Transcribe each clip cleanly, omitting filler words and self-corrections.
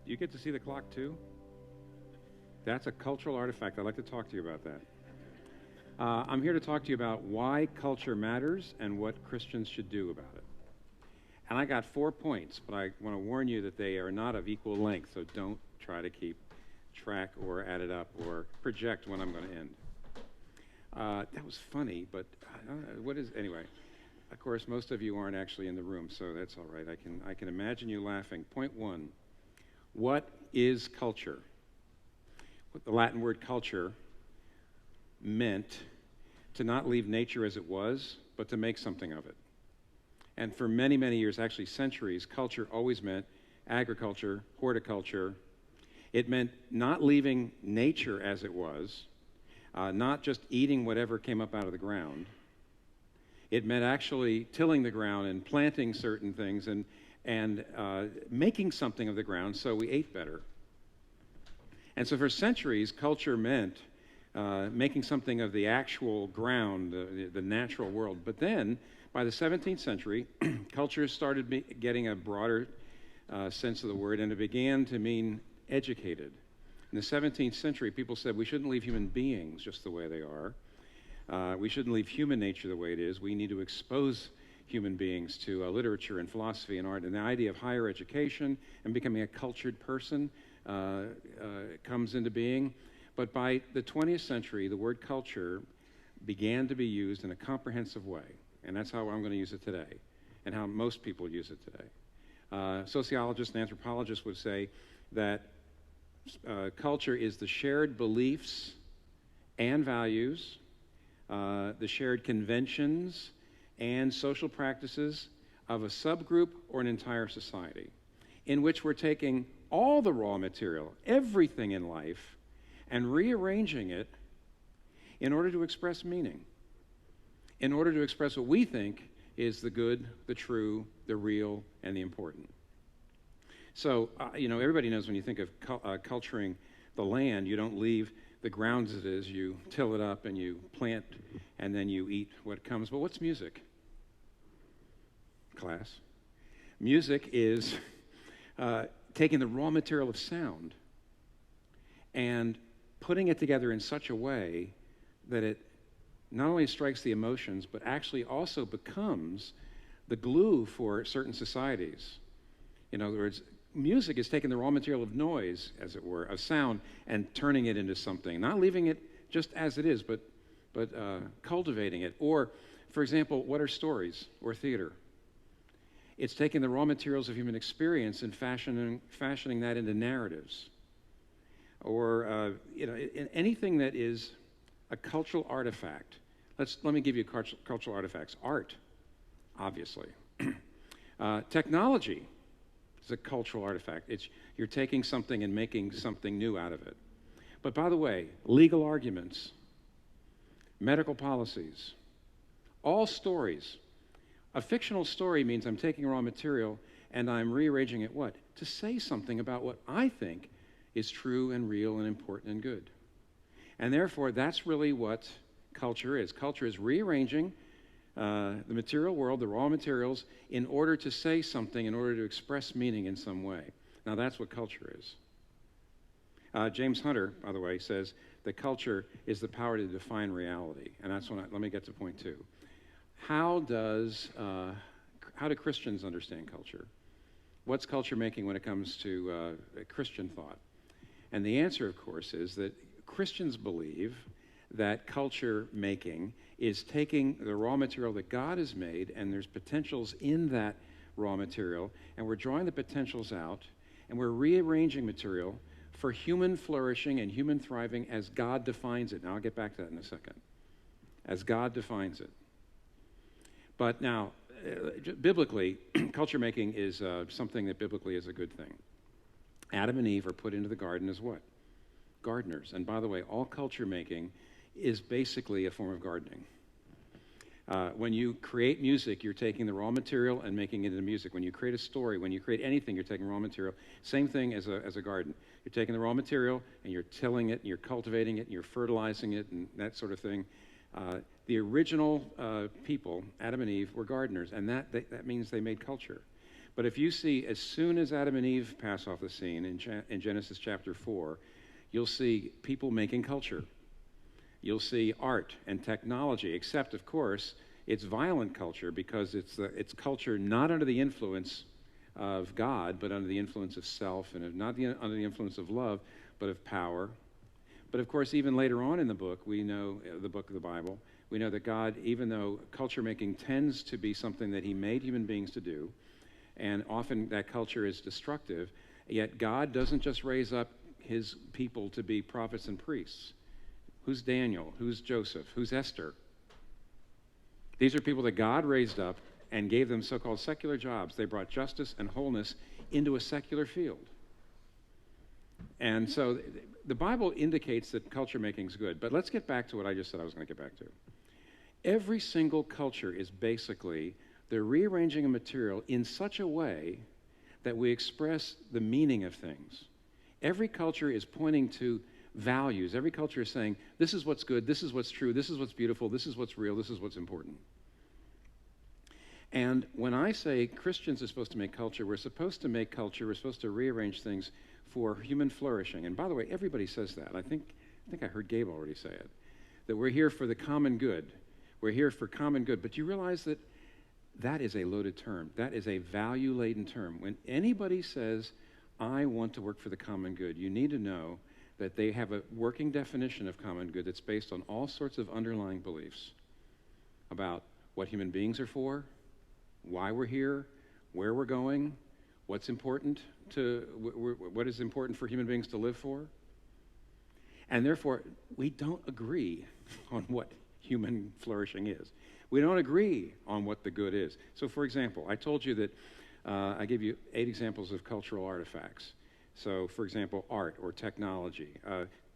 You get to see the clock too? That's a cultural artifact. I'd like to talk to you about that. I'm here to talk to you about why culture matters and what Christians should do about it. And I got 4 points, but I want to warn you that they are not of equal length, so don't try to keep track or add it up or project when I'm going to end. That was funny, but anyway. Of course, most of you aren't actually in the room, so that's all right. I can imagine you laughing. Point 1, what is culture? The Latin word culture meant to not leave nature as it was, but to make something of it. And for many, many years, actually centuries, culture always meant agriculture, horticulture. It meant not leaving nature as it was, not just eating whatever came up out of the ground. It meant actually tilling the ground and planting certain things and making something of the ground so we ate better. And so for centuries, culture meant making something of the actual ground, the natural world. But then, by the 17th century, culture started getting a broader sense of the word, and it began to mean educated. In the 17th century, people said we shouldn't leave human beings just the way they are. We shouldn't leave human nature the way it is. We need to expose human beings to literature and philosophy and art. And the idea of higher education and becoming a cultured person comes into being. But by the 20th century, the word culture began to be used in a comprehensive way. And that's how I'm going to use it today, and how most people use it today. Sociologists and anthropologists would say that culture is the shared beliefs and values, the shared conventions and social practices of a subgroup or an entire society, in which we're taking all the raw material, everything in life, and rearranging it in order to express meaning, in order to express what we think is the good, the true, the real, and the important. So, everybody knows when you think of culturing the land, you don't leave the ground as it is. You till it up and you plant, and then you eat what comes. But what's music? Class. Music is taking the raw material of sound and putting it together in such a way that it not only strikes the emotions, but actually also becomes the glue for certain societies. In other words, music is taking the raw material of noise, as it were, of sound, and turning it into something, not leaving it just as it is, but cultivating it. Or, for example, what are stories or theater? It's taking the raw materials of human experience and fashioning that into narratives. Or, anything that is a cultural artifact. Let me give you cultural artifacts. Art, obviously. Technology is a cultural artifact. You're taking something and making something new out of it. But by the way, legal arguments, medical policies, all stories. A fictional story means I'm taking raw material and I'm rearranging it what? To say something about what I think is true and real and important and good. And therefore, that's really what culture is. Culture is rearranging the material world, the raw materials, in order to say something, in order to express meaning in some way. Now, that's what culture is. James Hunter, by the way, says that culture is the power to define reality. And that's let me get to point 2. How do Christians understand culture? What's culture making when it comes to Christian thought? And the answer, of course, is that Christians believe that culture making is taking the raw material that God has made, and there's potentials in that raw material, and we're drawing the potentials out, and we're rearranging material for human flourishing and human thriving as God defines it. Now, I'll get back to that in a second. As God defines it. But now, biblically, culture making is something that biblically is a good thing. Adam and Eve are put into the garden as what? Gardeners. And by the way, all culture making is basically a form of gardening. When you create music, you're taking the raw material and making it into music. When you create a story, when you create anything, you're taking raw material. Same thing as a garden. You're taking the raw material and you're tilling it, and you're cultivating it, and you're fertilizing it, and that sort of thing. The original people, Adam and Eve, were gardeners, and that means they made culture. But if you see, as soon as Adam and Eve pass off the scene in Genesis chapter 4, you'll see people making culture. You'll see art and technology, except, of course, it's violent culture because it's culture not under the influence of God, but under the influence of self, and under the influence of love, but of power. But of course, even later on in the book, we know, the book of the Bible, we know that God, even though culture making tends to be something that he made human beings to do, and often that culture is destructive, yet God doesn't just raise up his people to be prophets and priests. Who's Daniel? Who's Joseph? Who's Esther? These are people that God raised up and gave them so-called secular jobs. They brought justice and wholeness into a secular field. And so the Bible indicates that culture making is good. But let's get back to what I just said I was going to get back to. Every single culture is basically the rearranging of material in such a way that we express the meaning of things. Every culture is pointing to values. Every culture is saying, this is what's good, this is what's true, this is what's beautiful, this is what's real, this is what's important. And when I say Christians are supposed to make culture, we're supposed to make culture, we're supposed to rearrange things for human flourishing. And by the way, everybody says that. I think I heard Gabe already say it, that we're here for the common good. We're here for common good. But you realize that that is a loaded term. That is a value-laden term. When anybody says, I want to work for the common good, you need to know that they have a working definition of common good that's based on all sorts of underlying beliefs about what human beings are for, why we're here, where we're going, what is important for human beings to live for. And therefore, we don't agree on what human flourishing is. We don't agree on what the good is. So for example, I told you that I gave you 8 examples of cultural artifacts. So, for example, art or technology,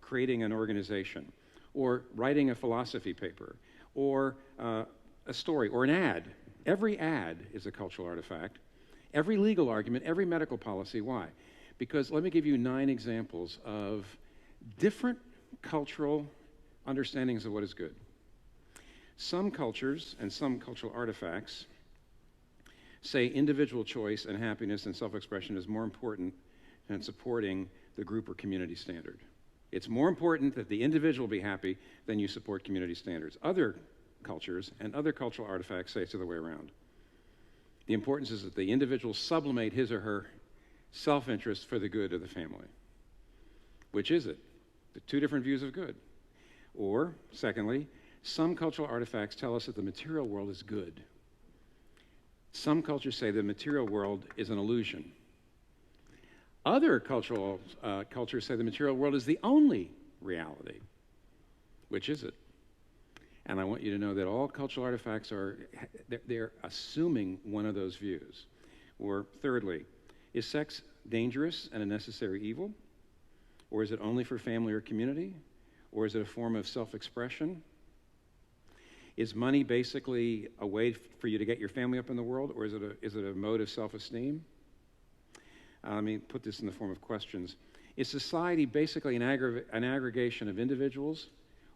creating an organization, or writing a philosophy paper, or a story, or an ad. Every ad is a cultural artifact. Every legal argument, every medical policy. Why? Because let me give you 9 examples of different cultural understandings of what is good. Some cultures and some cultural artifacts say individual choice and happiness and self-expression is more important and supporting the group or community standard. It's more important that the individual be happy than you support community standards. Other cultures and other cultural artifacts say it's the other way around. The importance is that the individual sublimate his or her self-interest for the good of the family. Which is it? The 2 different views of good. Or, secondly, some cultural artifacts tell us that the material world is good. Some cultures say the material world is an illusion. Other cultures say the material world is the only reality. Which is it? And I want you to know that all cultural artifacts they're assuming one of those views. Or thirdly, is sex dangerous and a necessary evil? Or is it only for family or community? Or is it a form of self-expression? Is money basically a way for you to get your family up in the world? Or is it a mode of self-esteem? Let me put this in the form of questions. Is society basically an aggregation of individuals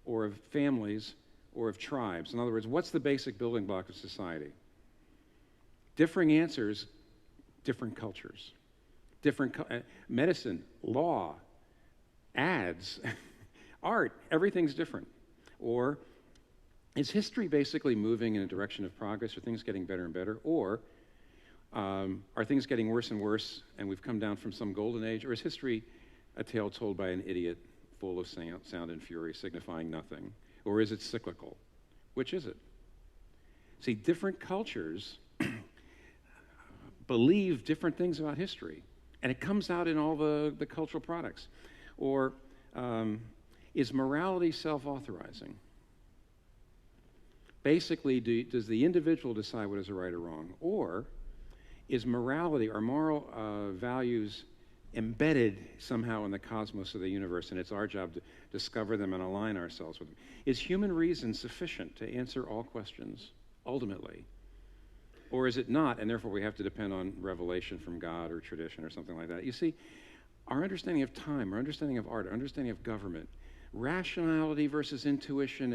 or of families or of tribes? In other words, what's the basic building block of society? Differing answers, different cultures. Medicine, law, ads, art, everything's different. Or is history basically moving in a direction of progress? Are things getting better and better? Or are things getting worse and worse and we've come down from some golden age? Or is history a tale told by an idiot full of sound and fury signifying nothing? Or is it cyclical? Which is it? See, different cultures believe different things about history, and it comes out in all the cultural products. Or is morality self-authorizing? Basically, does the individual decide what is right or wrong? Or is morality or moral values embedded somehow in the cosmos of the universe, and it's our job to discover them and align ourselves with them? Is human reason sufficient to answer all questions, ultimately? Or is it not, and therefore we have to depend on revelation from God or tradition or something like that? You see, our understanding of time, our understanding of art, our understanding of government, rationality versus intuition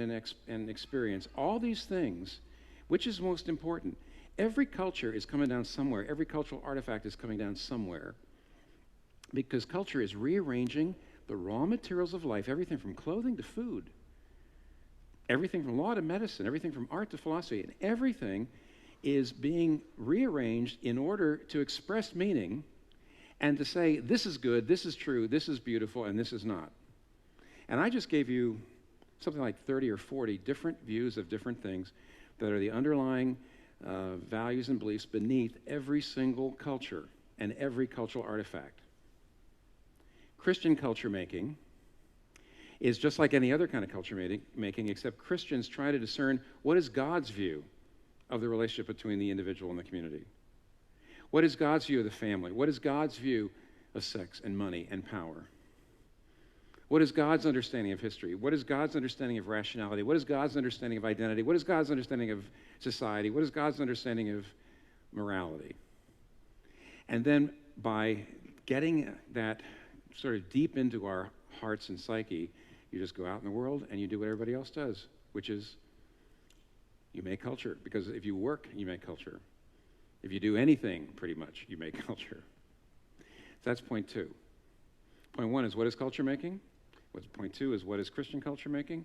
and experience, all these things, which is most important? every culture is coming down somewhere. Every cultural artifact is coming down somewhere, because culture is rearranging the raw materials of life, everything from clothing to food, everything from law to medicine, everything from art to philosophy, and everything is being rearranged in order to express meaning and to say, this is good, this is true, this is beautiful, and this is not. And I just gave you something like 30 or 40 different views of different things that are the underlying values and beliefs beneath every single culture and every cultural artifact. Christian culture making is just like any other kind of culture making, except Christians try to discern what is God's view of the relationship between the individual and the community. What is God's view of the family? What is God's view of sex and money and power? What is God's understanding of history? What is God's understanding of rationality? What is God's understanding of identity? What is God's understanding of society? What is God's understanding of morality? And then by getting that sort of deep into our hearts and psyche, you just go out in the world and you do what everybody else does, which is you make culture. Because if you work, you make culture. If you do anything, pretty much, you make culture. So that's point two. Point one is, what is culture making? Point two is, what is Christian culture making?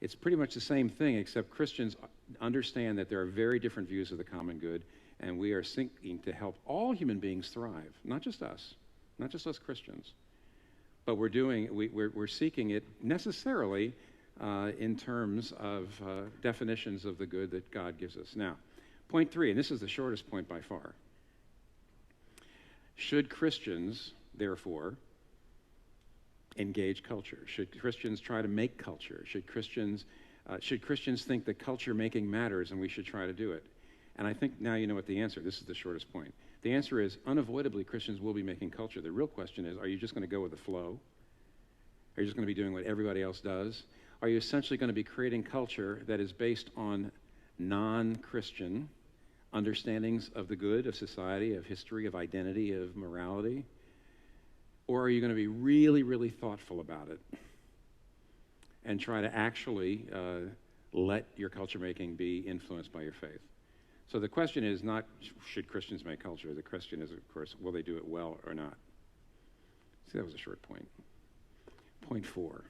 It's pretty much the same thing, except Christians understand that there are very different views of the common good, and we are seeking to help all human beings thrive, not just us Christians. But we're seeking it necessarily in terms of definitions of the good that God gives us. Now, point three, and this is the shortest point by far. Should Christians, therefore, engage culture? Should Christians try to make culture? Should Christians think that culture making matters and we should try to do it? And I think now you know what the answer. This is the shortest point. The answer is, unavoidably, Christians will be making culture. The real question is, are you just going to go with the flow? Are you just going to be doing what everybody else does? Are you essentially going to be creating culture that is based on non-Christian understandings of the good, of society, of history, of identity, of morality? Or are you going to be really, really thoughtful about it and try to actually let your culture making be influenced by your faith? So the question is not, should Christians make culture? The question is, of course, will they do it well or not? See, that was a short point. Point four,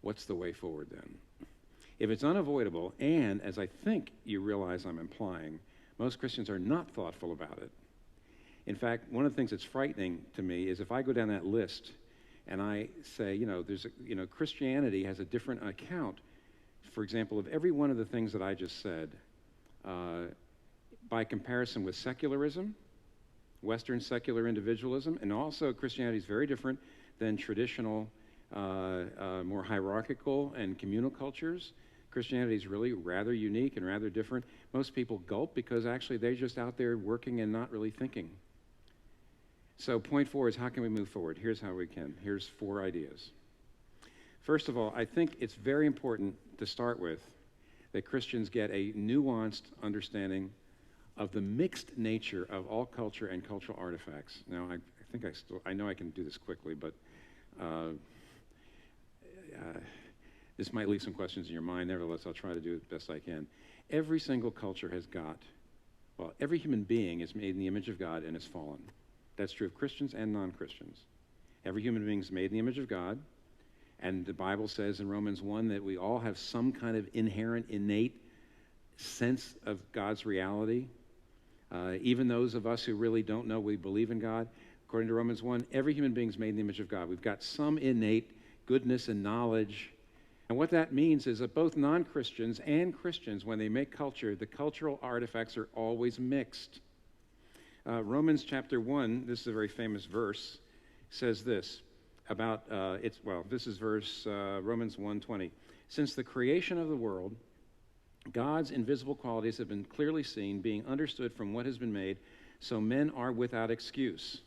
what's the way forward then? If it's unavoidable, and as I think you realize I'm implying, most Christians are not thoughtful about it. In fact, one of the things that's frightening to me is if I go down that list and I say, Christianity has a different account, for example, of every one of the things that I just said, by comparison with secularism, Western secular individualism, and also Christianity is very different than traditional, more hierarchical and communal cultures. Christianity is really rather unique and rather different. Most people gulp because actually they're just out there working and not really thinking. So point four is, how can we move forward? Here's how we can. Here's 4 ideas. First of all, I think it's very important to start with that Christians get a nuanced understanding of the mixed nature of all culture and cultural artifacts. Now, I know I can do this quickly, but this might leave some questions in your mind. Nevertheless, I'll try to do it the best I can. Every single culture has every human being is made in the image of God and is fallen. That's true of Christians and non-Christians. Every human being is made in the image of God, and the Bible says in Romans 1 that we all have some kind of inherent, innate sense of God's reality. Even those of us who really don't know we believe in God, according to Romans 1, every human being is made in the image of God. We've got some innate goodness and knowledge. And what that means is that both non-Christians and Christians, when they make culture, the cultural artifacts are always mixed. Romans chapter 1, this is a very famous verse, says this about, this is verse Romans 1:20. Since the creation of the world, God's invisible qualities have been clearly seen, being understood from what has been made, so men are without excuse.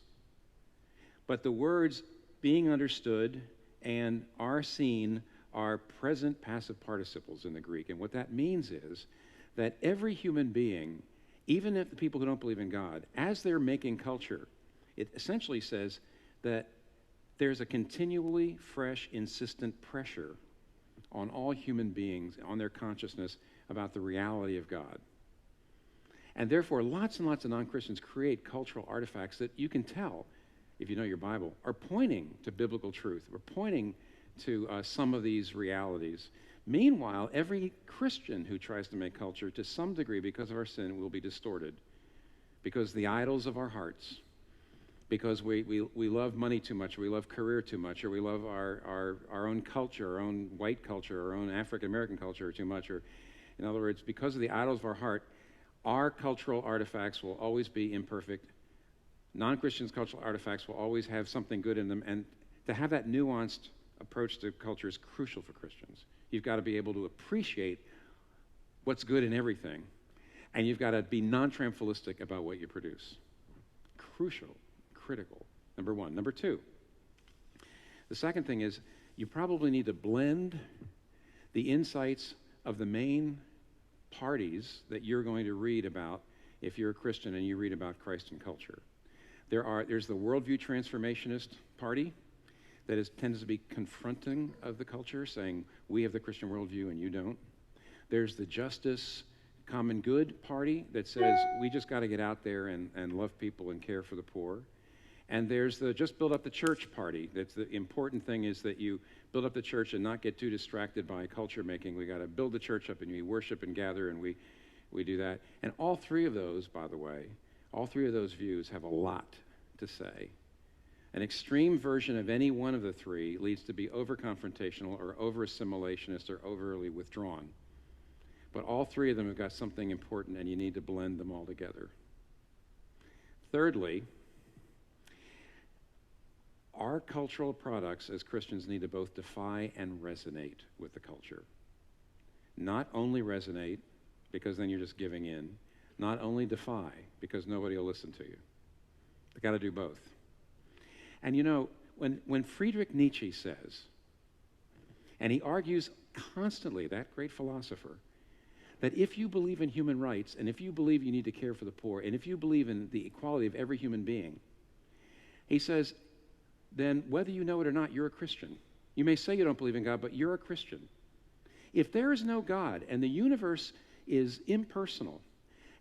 But the words being understood and are seen are present passive participles in the Greek. And what that means is that every human being, even if the people who don't believe in God, as they're making culture, it essentially says that there's a continually fresh, insistent pressure on all human beings, on their consciousness, about the reality of God. And therefore, lots and lots of non-Christians create cultural artifacts that you can tell, if you know your Bible, are pointing to biblical truth, or pointing to some of these realities. Meanwhile, every Christian who tries to make culture, to some degree, because of our sin, will be distorted. Because the idols of our hearts, because we love money too much, or we love career too much, or we love our own culture, our own white culture, our own African-American culture too much, or in other words, because of the idols of our heart, our cultural artifacts will always be imperfect. Non-Christians' cultural artifacts will always have something good in them, and to have that nuanced approach to culture is crucial for Christians. You've got to be able to appreciate what's good in everything, and you've got to be non-triumphalistic about what you produce. Crucial, critical, number one. Number two, the second thing is you probably need to blend the insights of the main parties that you're going to read about if you're a Christian and you read about Christ and culture. There's the worldview transformationist party that tends to be confronting of the culture, saying we have the Christian worldview and you don't. There's the justice, common good party that says we just got to get out there and love people and care for the poor. And there's the just build up the church party. That's the important thing, is that you build up the church and not get too distracted by culture making. We got to build the church up, and we worship and gather, and we do that. And all three of those, by the way, all three of those views have a lot to say. An extreme version of any one of the three leads to be over-confrontational or over-assimilationist or overly withdrawn. But all three of them have got something important, and you need to blend them all together. Thirdly, our cultural products as Christians need to both defy and resonate with the culture. Not only resonate, because then you're just giving in. Not only defy, because nobody will listen to you. You've got to do both. And you know, when Friedrich Nietzsche says, and he argues constantly, that great philosopher, that if you believe in human rights, and if you believe you need to care for the poor, and if you believe in the equality of every human being, he says, then whether you know it or not, you're a Christian. You may say you don't believe in God, but you're a Christian. If there is no God and the universe is impersonal,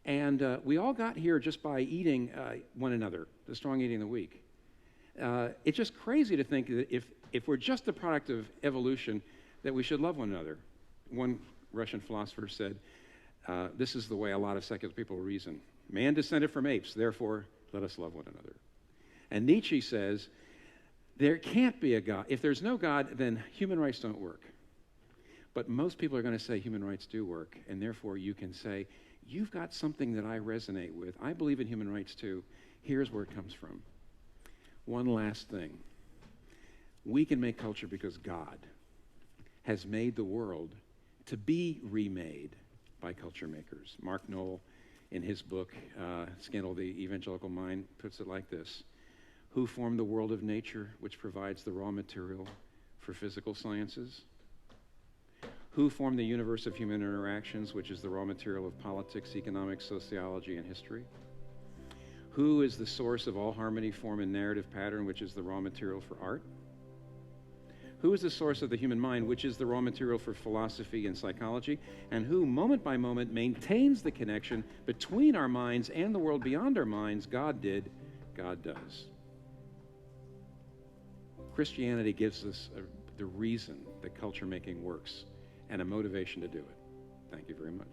and we all got here just by eating one another, the strong eating the weak, it's just crazy to think that if we're just the product of evolution, that we should love one another. One Russian philosopher said, this is the way a lot of secular people reason. Man descended from apes, therefore let us love one another. And Nietzsche says, there can't be a God. If there's no God, then human rights don't work. But most people are going to say human rights do work, and therefore you can say, you've got something that I resonate with. I believe in human rights too. Here's where it comes from. One last thing. We can make culture because God has made the world to be remade by culture makers. Mark Knoll, in his book, Scandal of the Evangelical Mind, puts it like this. Who formed the world of nature, which provides the raw material for physical sciences? Who formed the universe of human interactions, which is the raw material of politics, economics, sociology, and history? Who is the source of all harmony, form, and narrative pattern, which is the raw material for art? Who is the source of the human mind, which is the raw material for philosophy and psychology? And who, moment by moment, maintains the connection between our minds and the world beyond our minds? God did, God does. Christianity gives us the reason that culture making works and a motivation to do it. Thank you very much.